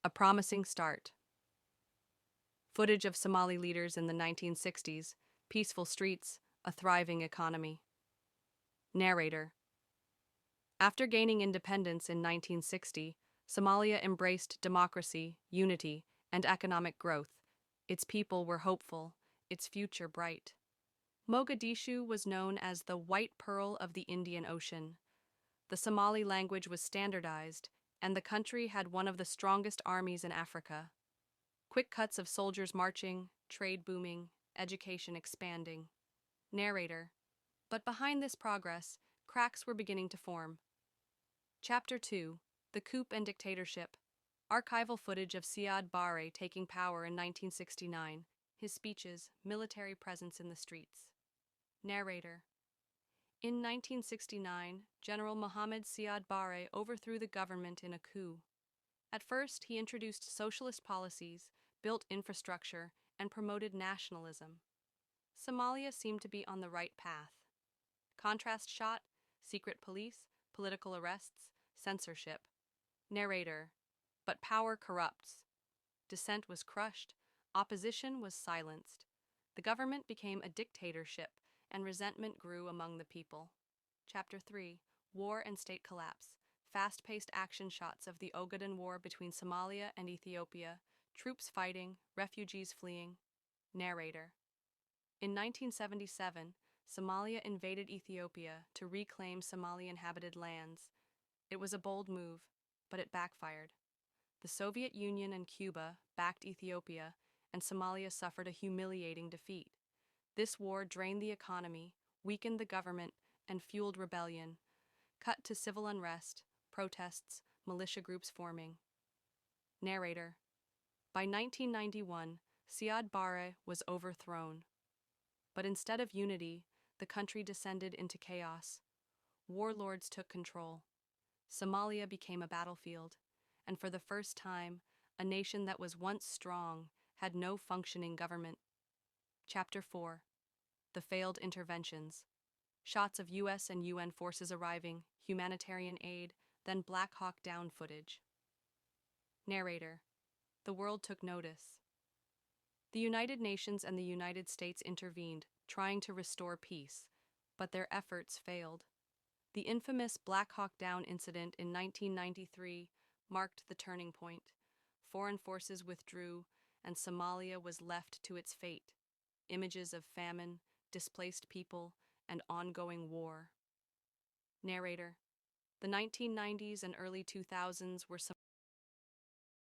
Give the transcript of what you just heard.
A promising start. Footage of Somali leaders in the 1960s, peaceful streets, a thriving economy. Narrator. After gaining independence in 1960, Somalia embraced democracy, unity, and economic growth. Its people were hopeful, its future bright. Mogadishu was known as the White Pearl of the Indian Ocean. The Somali language was standardized, and the country had one of the strongest armies in Africa. Quick cuts of soldiers marching, trade booming, education expanding. Narrator. But behind this progress, cracks were beginning to form. Chapter 2. The Coup and Dictatorship. Archival footage of Siad Barre taking power in 1969. His speeches, military presence in the streets. Narrator. In 1969, General Mohammed Siad Barre overthrew the government in a coup. At first, he introduced socialist policies, built infrastructure, and promoted nationalism. Somalia seemed to be on the right path. Contrast shot, secret police, political arrests, censorship. Narrator. But power corrupts. Dissent was crushed, opposition was silenced. The government became a dictatorship, and resentment grew among the people. Chapter 3. War and State Collapse. Fast-paced action shots of the Ogaden War between Somalia and Ethiopia, troops fighting, refugees fleeing. Narrator. In 1977, Somalia invaded Ethiopia to reclaim Somali-inhabited lands. It was a bold move, but it backfired. The Soviet Union and Cuba backed Ethiopia, and Somalia suffered a humiliating defeat. This war drained the economy, weakened the government, and fueled rebellion. Cut to civil unrest, protests, militia groups forming. Narrator. By 1991, Siad Barre was overthrown. But instead of unity, the country descended into chaos. Warlords took control. Somalia became a battlefield, and for the first time, a nation that was once strong had no functioning government. Chapter 4. The Failed Interventions. Shots of U.S. and UN forces arriving, humanitarian aid, then Black Hawk Down footage. Narrator. The world took notice. The United Nations and the United States intervened, trying to restore peace, but their efforts failed. The infamous Black Hawk Down incident in 1993 marked the turning point. Foreign forces withdrew, and Somalia was left to its fate. Images of famine, displaced people, and ongoing war. Narrator. The 1990s and early 2000s were some